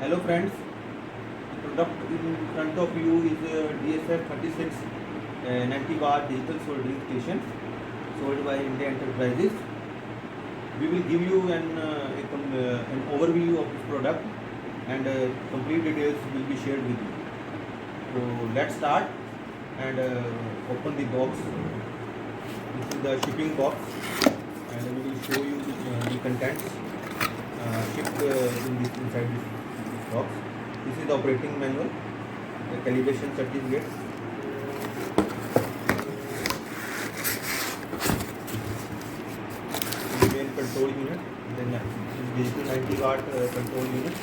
Hello friends, the product in front of you is a DSF 36 90 watt digital soldering station sold by India Enterprises. We will give you an overview of this product and complete details will be shared with you. So let's start and open the box. This is the shipping box and we will show you the contents shipped inside this box. This is the operating manual, the calibration certificate, the main control unit, then this digital 90 watt control unit.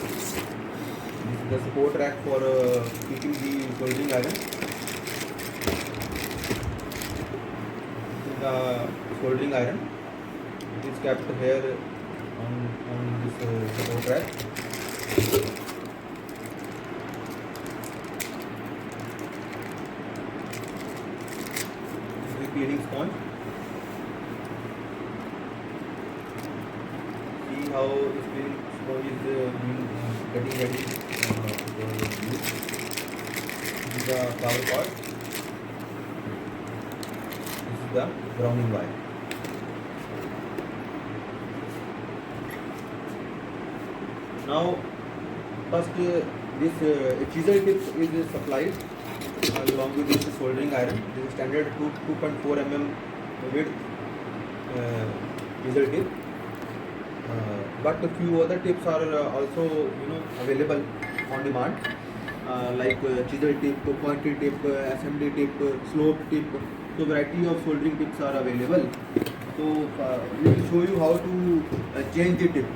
This is the support rack for keeping the soldering iron. This is the soldering iron. It is kept here on this support rack. Cleaning sponge. See how this cleaning sponge is getting ready for use. This is the power cord. This is the grounding wire. Now, first this chisel tip is supplied along with this soldering iron. This is standard 2.4 mm width chisel tip, but a few other tips are also available on demand, like chisel tip, pointed tip, SMD tip, slope tip. So variety of soldering tips are available. So we will show you how to change the tip.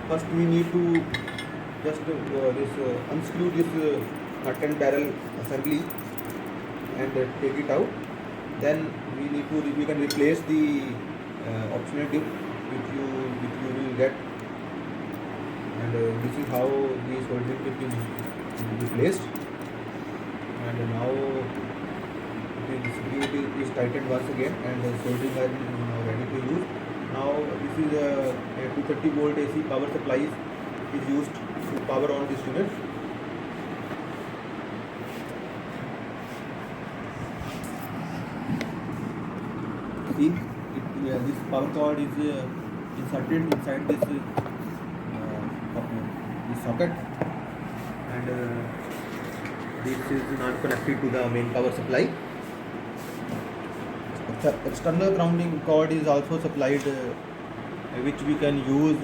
First we need to just unscrew this nut and barrel assembly and take it out. Then we can replace the optional tip which you will get, and this is how the soldering tip is replaced. And now the screw is tightened once again and the soldering iron is now ready to use. Now this is a 230 volt AC power supply is used to power on this unit. See, this power cord is inserted inside this socket, and this is not connected to the main power supply. The external grounding cord is also supplied, which we can use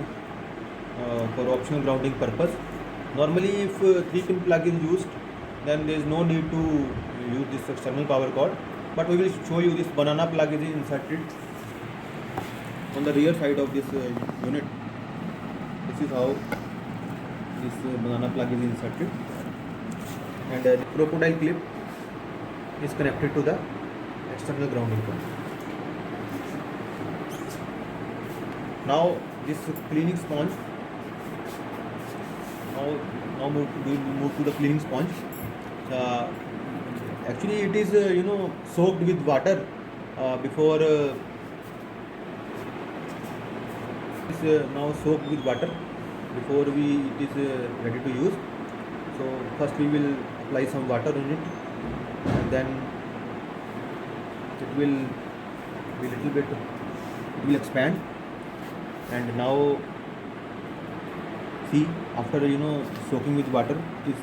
for optional grounding purpose. Normally, if 3-pin plug is used, then there is no need to use this external power cord. But we will show you this banana plug is inserted on the rear side of this unit. This is how this banana plug is inserted, and the crocodile clip is connected to the external grounding cord. Now this cleaning sponge. Now we move to the cleaning sponge. Actually, it is soaked with water before. It's now soaked with water before it is ready to use. So first we will apply some water on it, and then it will be little bit. It will expand, and now see, after soaking with water, it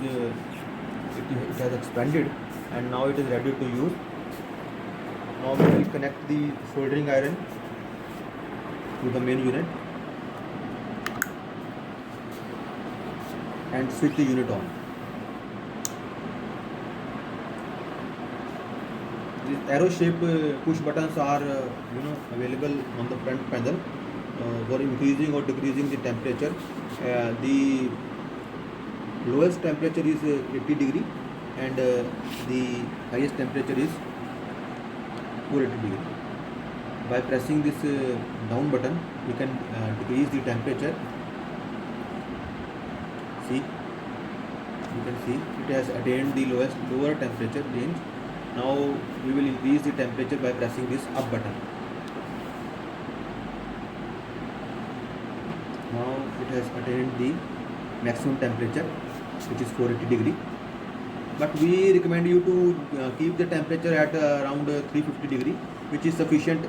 has expanded, and now it is ready to use. Now we will connect the soldering iron to the main unit and switch the unit on. These arrow shape push buttons are available on the front panel for increasing or decreasing the temperature. The lowest temperature is 80 degree and the highest temperature is 480 degree. By pressing this down button, we can decrease the temperature. See, you can see it has attained the lower temperature range. Now we will increase the temperature by pressing this up button. Now it has attained the maximum temperature, which is 480 degree. But we recommend you to keep the temperature at around 350 degree, which is sufficient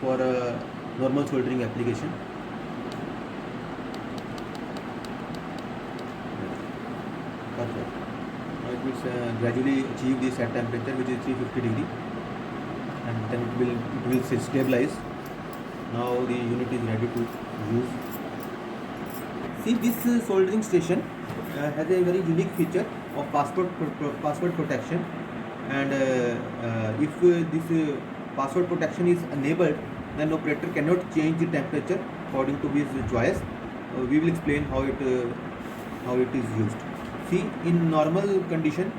for normal soldering application. Perfect. Now it will gradually achieve the set temperature, which is 350 degree, and then it will stabilize. Now the unit is ready to use. See, this soldering station has a very unique feature of password protection, and if this password protection is enabled, then operator cannot change the temperature according to his choice. We will explain how it is used. See, in normal condition,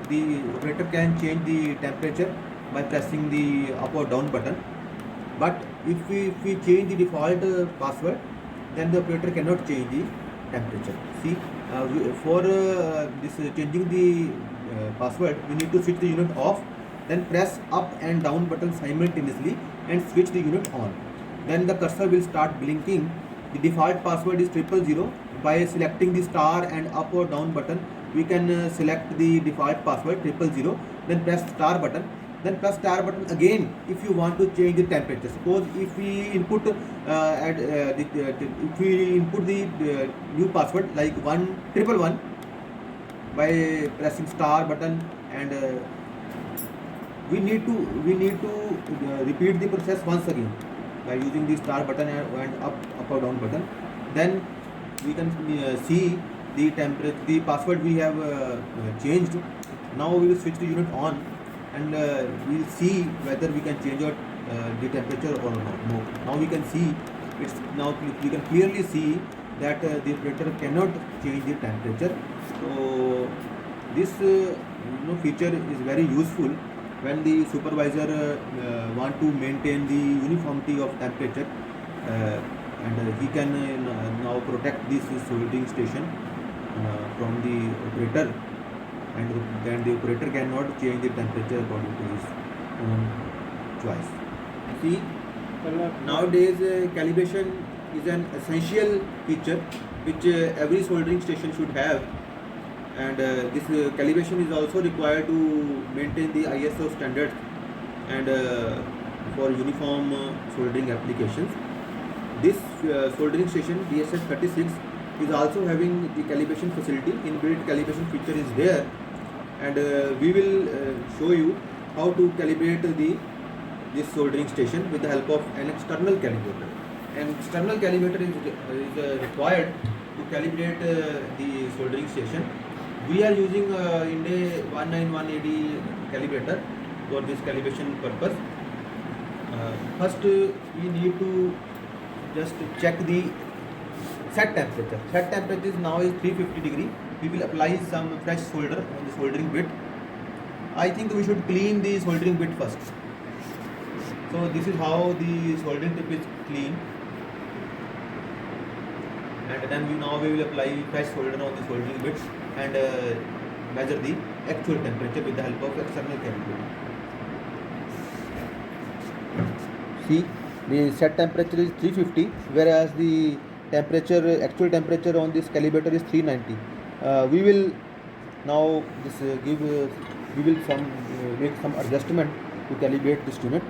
the operator can change the temperature by pressing the up or down button. But if we change the default password, then the operator cannot change the temperature. See, for this changing the password, we need to switch the unit off, then press up and down button simultaneously and switch the unit on. Then the cursor will start blinking. The default password is 000. By selecting the star and up or down button, we can select the default password 000, then press star button. Then press star button again if you want to change the temperature. Suppose if we input if we input the new password like 111 by pressing star button, and we need to repeat the process once again by using the star button and up or down button. Then we can see the temperature, the password we have changed. Now we will switch the unit on, and we will see whether we can change out the temperature or not. No. Now we can see we can clearly see that the operator cannot change the temperature. So this feature is very useful when the supervisor want to maintain the uniformity of temperature, and he can now protect this soldering station from the operator, and then the operator cannot change the temperature according to his own choice. See, nowadays calibration is an essential feature which every soldering station should have, and this calibration is also required to maintain the ISO standards and for uniform soldering applications. This soldering station DSF 36 is also having the calibration facility. Inbuilt calibration feature is there, and we will show you how to calibrate this soldering station with the help of an external calibrator. An external calibrator is required to calibrate the soldering station. We are using INDE 191AD calibrator for this calibration purpose. First, we need to just check the set temperature. Set temperature now is 350 degree. We will apply some fresh solder on the soldering bit. I think we should clean the soldering bit first. So this is how the soldering tip is clean, and then we will apply fresh solder on the soldering bits and measure the actual temperature with the help of external calibrator. See, the set temperature is 350, whereas the actual temperature on this calibrator is 390. We will now make some adjustment to calibrate this unit.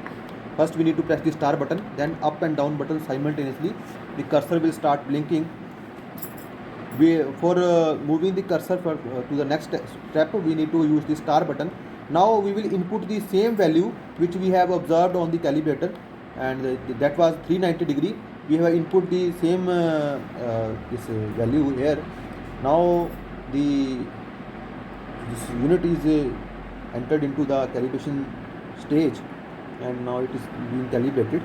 First, we need to press the star button, then up and down button simultaneously. The cursor will start blinking. For moving the cursor to the next step, we need to use the star button. Now we will input the same value which we have observed on the calibrator, and that was 390 degree. We have input the same this value here. Now this unit is entered into the calibration stage, and now it is being calibrated.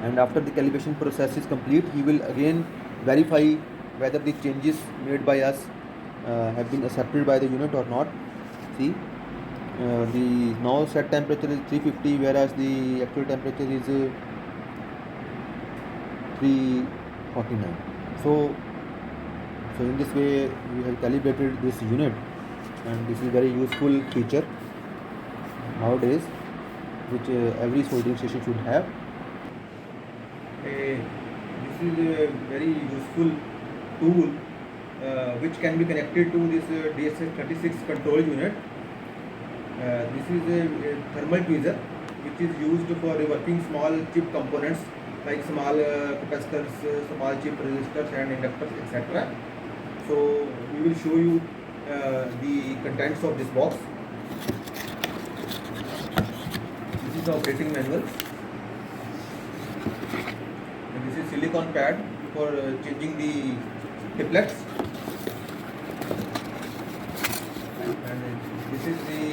And after the calibration process is complete, he will again verify whether the changes made by us have been accepted by the unit or not. See, the now set temperature is 350, whereas the actual temperature is 349. So in this way we have calibrated this unit, and this is a very useful feature nowadays which every soldering station should have. This this is a very useful tool which can be connected to this DSF36 control unit. This is a thermal tweezer which is used for reworking small chip components like small capacitors, small chip resistors and inductors, etc. So we will show you the contents of this box. This is the operating manual, and this is silicon pad for changing the triplets, and this is the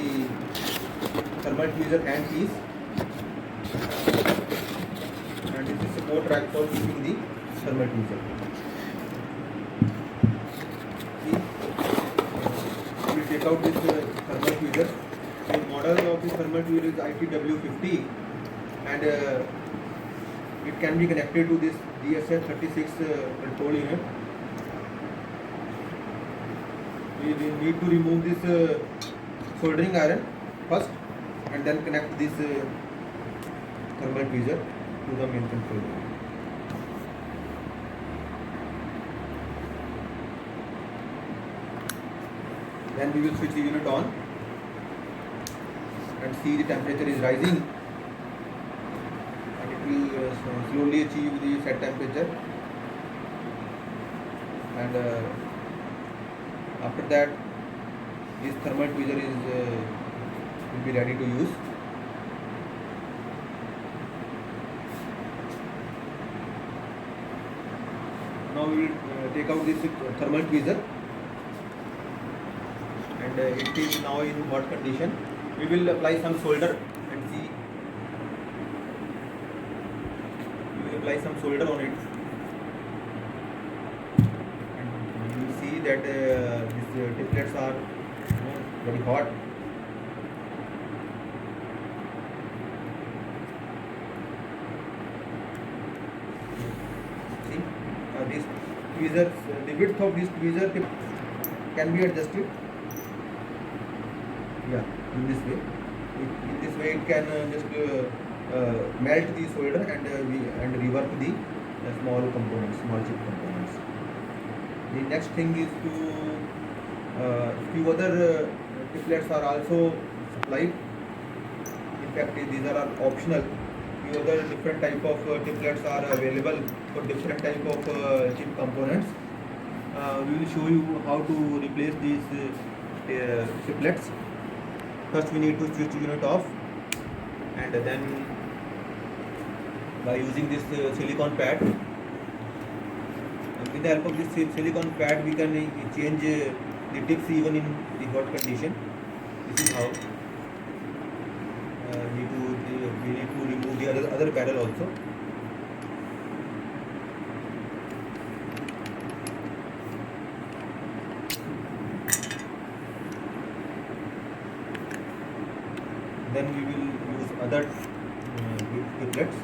thermal tweezer hand piece, and this is support rack for keeping the thermal tweezer. See, we will take out this thermal tweezer. The model of this thermal tweezer is ITW50, and it can be connected to this DSF36 control unit. We need to remove this soldering iron first, and then connect this thermal tweezer to the main control unit. Then we will switch the unit on and see the temperature is rising, and it will slowly achieve the set temperature, and after that this thermal tweezer will be ready to use. Now we will take out this thermal tweezer, and it is now in hot condition. We will apply some solder and see. We will apply some solder on it, and you will see that these triplets are very hot. See, this tweezer, the width of this tweezer tip can be adjusted. Yeah, in this way. In this way, it can just melt the solder and rework the small components, small chip components. The next thing is to few other triplets are also supplied. In fact, these are optional. Few other different type of triplets are available for different type of chip components. We will show you how to replace these triplets. First we need to switch the unit off, and then by using this silicon pad, with the help of this silicon pad we can change the tips even in the hot condition. This is how we need to remove the other barrel also. Then we will use other triplets.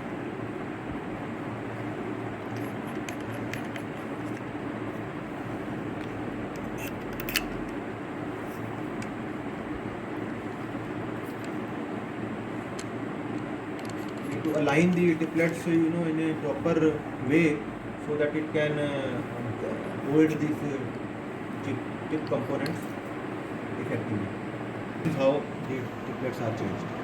To align the triplets, in a proper way, so that it can hold these chip components effectively. This is how the triplets are changed.